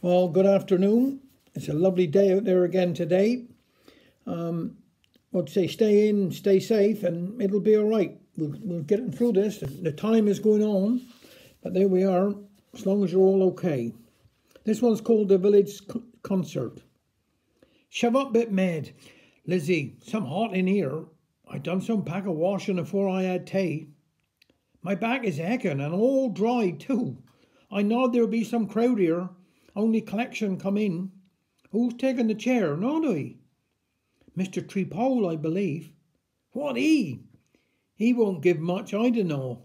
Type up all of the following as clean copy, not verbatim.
Well, good afternoon. It's a lovely day out there again today. I'd say stay in, stay safe, and it'll be all right. We'll get through this. The time is going on, but there we are, as long as you're all okay. This one's called the Village Concert. Shove up bit mad. Lizzie, some hot in here. I done some pack of washing afore I had tea. My back is aching and all dry too. I knowed there'd be some crowd here. Only collection come in. Who's taking the chair, not I? Mr. Trepole, I believe. What, he? He won't give much, I dunno.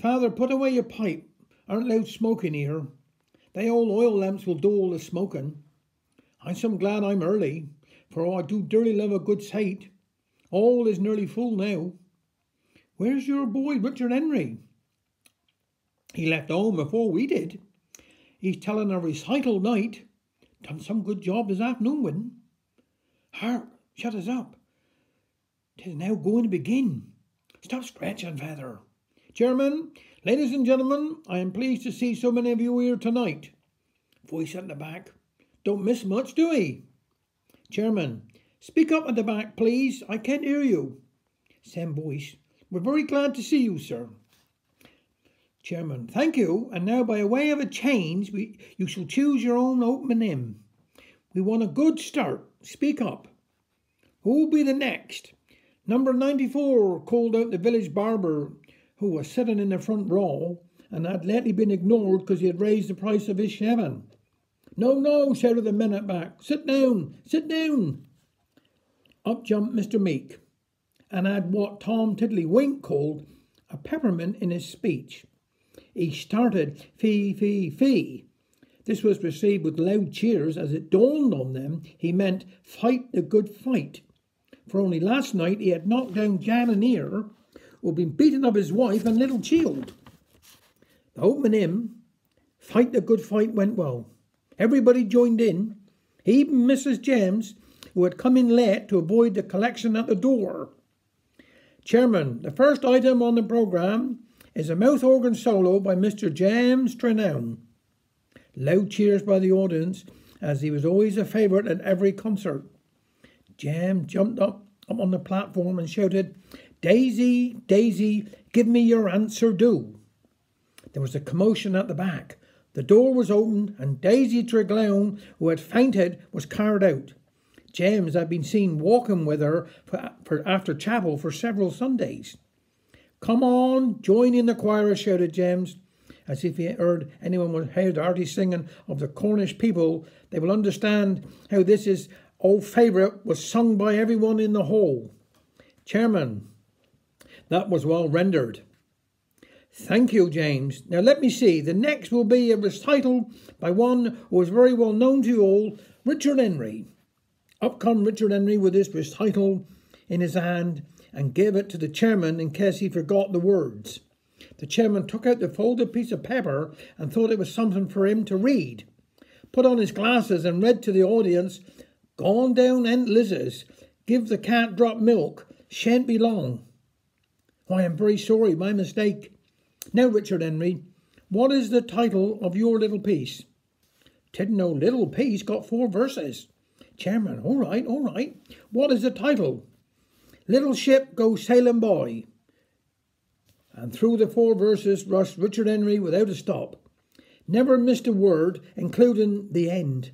Father, put away your pipe. Aren't allowed smoking here. They old oil lamps will do all the smoking. I'm some glad I'm early, for I do dearly love a good sight. All is nearly full now. Where's your boy, Richard Henry? He left home before we did. He's telling a recital night. Done some good job this afternoon. Hark, shut us up. 'Tis now going to begin. Stop scratching, Father. Chairman, ladies and gentlemen, I am pleased to see so many of you here tonight. Voice at the back. Don't miss much, do we? Chairman, speak up at the back, please. I can't hear you. Same voice. We're very glad to see you, sir. Chairman, thank you. And now, by a way of a change, you shall choose your own opening hymn. We want a good start. Speak up. Who'll be the next? Number 94 called out the village barber, who was sitting in the front row and had lately been ignored because he had raised the price of his shaving. No, shouted the men at back. Sit down, sit down. Up jumped Mr. Meek and had what Tom Tiddlywink called a peppermint in his speech. He started fee, fee, fee. This was received with loud cheers as it dawned on them he meant fight the good fight. For only last night he had knocked down Jan and Ear, who'd been beaten of his wife and little child. The opening hymn, Fight the Good Fight, went well. Everybody joined in, even Mrs. James, who had come in late to avoid the collection at the door. Chairman, the first item on the programme is a mouth organ solo by Mr. James Trenown. Loud cheers by the audience, as he was always a favourite at every concert. James jumped up on the platform and shouted, Daisy, Daisy, give me your answer do. There was a commotion at the back. The door was opened and Daisy Treglown, who had fainted, was carried out. James had been seen walking with her for after chapel for several Sundays. Come on, join in the choir, shouted James. As if he had heard anyone would hear the hearty singing of the Cornish people, they will understand how this is old favourite was sung by everyone in the hall. Chairman, that was well rendered. Thank you, James. Now let me see. The next will be a recital by one who is very well known to you all, Richard Henry. Up come Richard Henry with his recital in his hand and gave it to the chairman in case he forgot the words. The chairman took out the folded piece of paper and thought it was something for him to read. Put on his glasses and read to the audience, Gone down Aunt Liz's, give the cat drop milk, shan't be long. I am very sorry, my mistake. Now, Richard Henry, what is the title of your little piece? Tidn't know little piece, got 4 verses. Chairman, all right. What is the title? Little ship goes sailing by. And through the 4 verses rushed Richard Henry without a stop. Never missed a word, including the end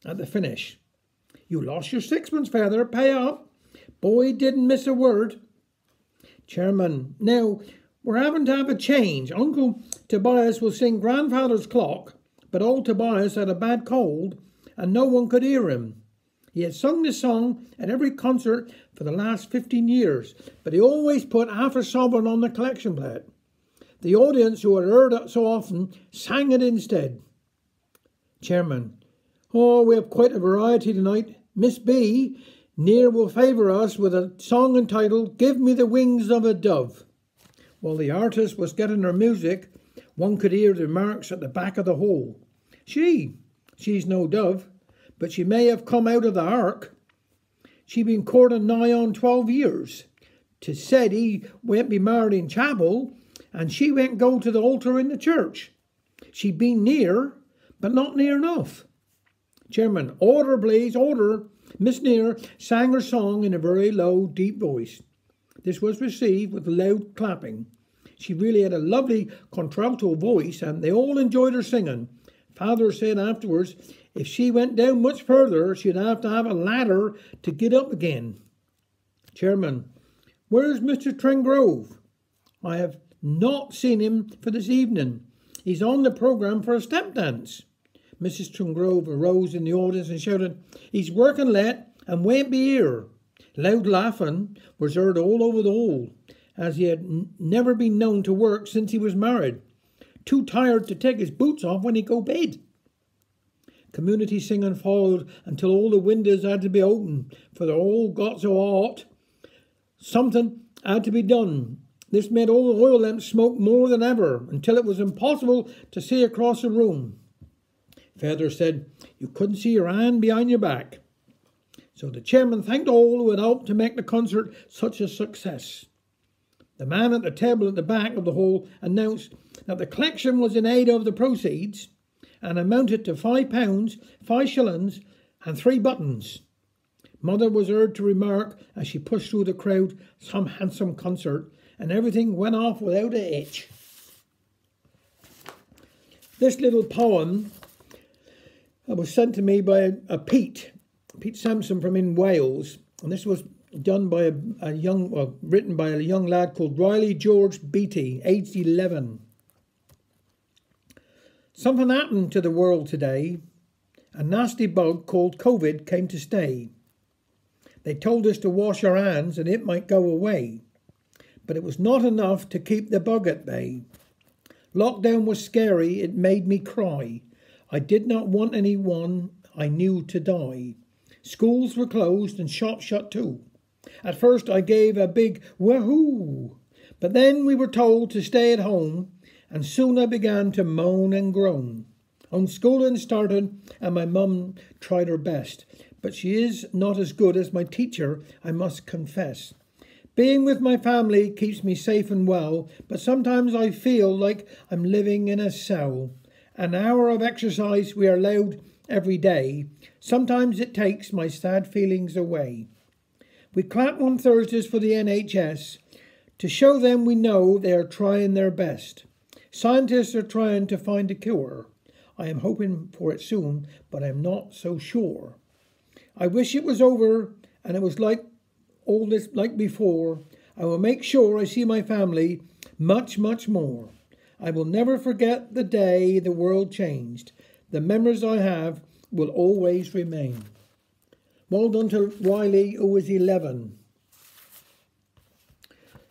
at the finish. You lost your 6pence, Father. Pay up. Boy didn't miss a word. Chairman, now we're having to have a change. Uncle Tobias will sing Grandfather's Clock, but old Tobias had a bad cold and no one could hear him. He had sung this song at every concert for the last 15 years, but he always put half a sovereign on the collection plate. The audience, who had heard it so often, sang it instead. Chairman, we have quite a variety tonight. Miss B. near will favour us with a song entitled Give Me the Wings of a Dove. While the artist was getting her music, one could hear the remarks at the back of the hall. She's no dove, but she may have come out of the ark. She been courting nigh on 12 years. 'Tis said he went be married in chapel, and she went go to the altar in the church. She been near, but not near enough. Chairman, order, please, order. Miss Near sang her song in a very low, deep voice. This was received with loud clapping. She really had a lovely contralto voice, and they all enjoyed her singing. Father said afterwards, if she went down much further, she'd have to have a ladder to get up again. Chairman, where's Mr. Trengrove? I have not seen him for this evening. He's on the programme for a step dance. Mrs. Trengrove arose in the audience and shouted, he's working late and won't be here. Loud laughing was heard all over the hall, as he had never been known to work since he was married. Too tired to take his boots off when he go bed. Community singing followed until all the windows had to be opened, for they all got so hot. Something had to be done. This made all the oil lamps smoke more than ever, until it was impossible to see across the room. Father said, you couldn't see your hand behind your back. So the chairman thanked all who had helped to make the concert such a success. The man at the table at the back of the hall announced that the collection was in aid of the proceeds and amounted to £5, 5 shillings and 3 buttons. Mother was heard to remark as she pushed through the crowd, some handsome concert, and everything went off without a hitch. This little poem was sent to me by Pete Sampson from in Wales, and this was done by written by a young lad called Riley George Beattie, aged 11. Something happened to the world today. A nasty bug called COVID came to stay. They told us to wash our hands and it might go away, but it was not enough to keep the bug at bay. Lockdown was scary, it made me cry. I did not want anyone I knew to die. Schools were closed and shops shut too. At first I gave a big wahoo, but then we were told to stay at home, and soon I began to moan and groan. Homeschooling started and my mum tried her best, but she is not as good as my teacher, I must confess. Being with my family keeps me safe and well, but sometimes I feel like I'm living in a cell. An hour of exercise we are allowed every day. Sometimes it takes my sad feelings away. We clap on Thursdays for the NHS to show them we know they are trying their best. Scientists are trying to find a cure. I am hoping for it soon, but I'm not so sure. I wish it was over and it was like all this like before. I will make sure I see my family much, much more. I will never forget the day the world changed. The memories I have will always remain. Well done to Riley, who was 11.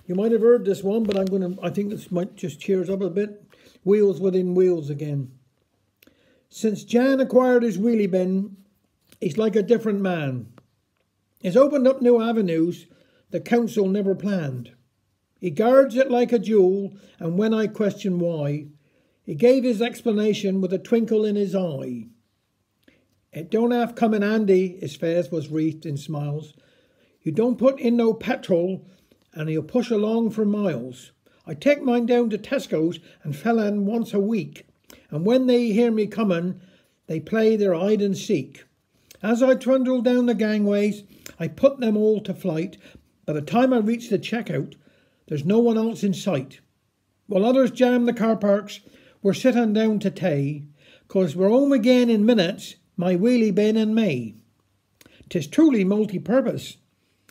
You might have heard this one, but I think this might just cheer us up a bit. Wheels within wheels again. Since Jan acquired his wheelie bin, he's like a different man. He's opened up new avenues the council never planned. He guards it like a jewel, and when I question why, he gave his explanation with a twinkle in his eye. It don't have come in handy, his face was wreathed in smiles. You don't put in no petrol, and he'll push along for miles. I take mine down to Tesco's and fell in once a week, and when they hear me coming, they play their hide and seek. As I trundle down the gangways, I put them all to flight. By the time I reach the checkout, there's no one else in sight. While others jam the car parks, we're sitting down to tea, 'cause we're home again in minutes, my wheelie bin and me. 'Tis truly multi-purpose,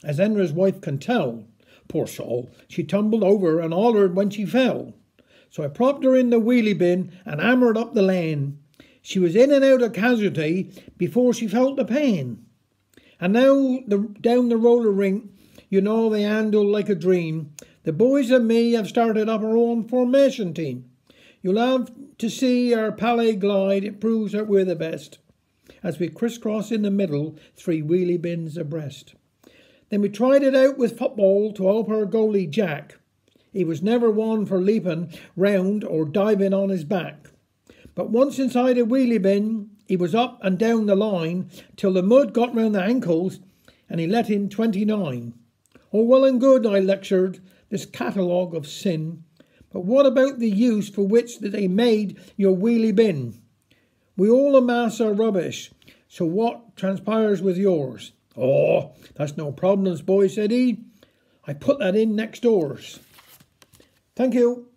as Enra's wife can tell. Poor soul, she tumbled over and hollered when she fell. So I propped her in the wheelie bin and hammered up the lane. She was in and out of casualty before she felt the pain. And now down the roller rink, you know they handle like a dream. The boys and me have started up our own formation team. You'll have to see our palais glide, it proves that we're the best. As we crisscross in the middle, 3 wheelie bins abreast. Then we tried it out with football to help our goalie Jack. He was never one for leaping round or diving on his back. But once inside a wheelie bin, he was up and down the line till the mud got round the ankles and he let in 29. Oh, well and good, I lectured, this catalogue of sin. But what about the use for which they made your wheelie bin? We all amass our rubbish, So what transpires with yours? Oh, that's no problems, boy, said he. I put that in next doors. Thank you.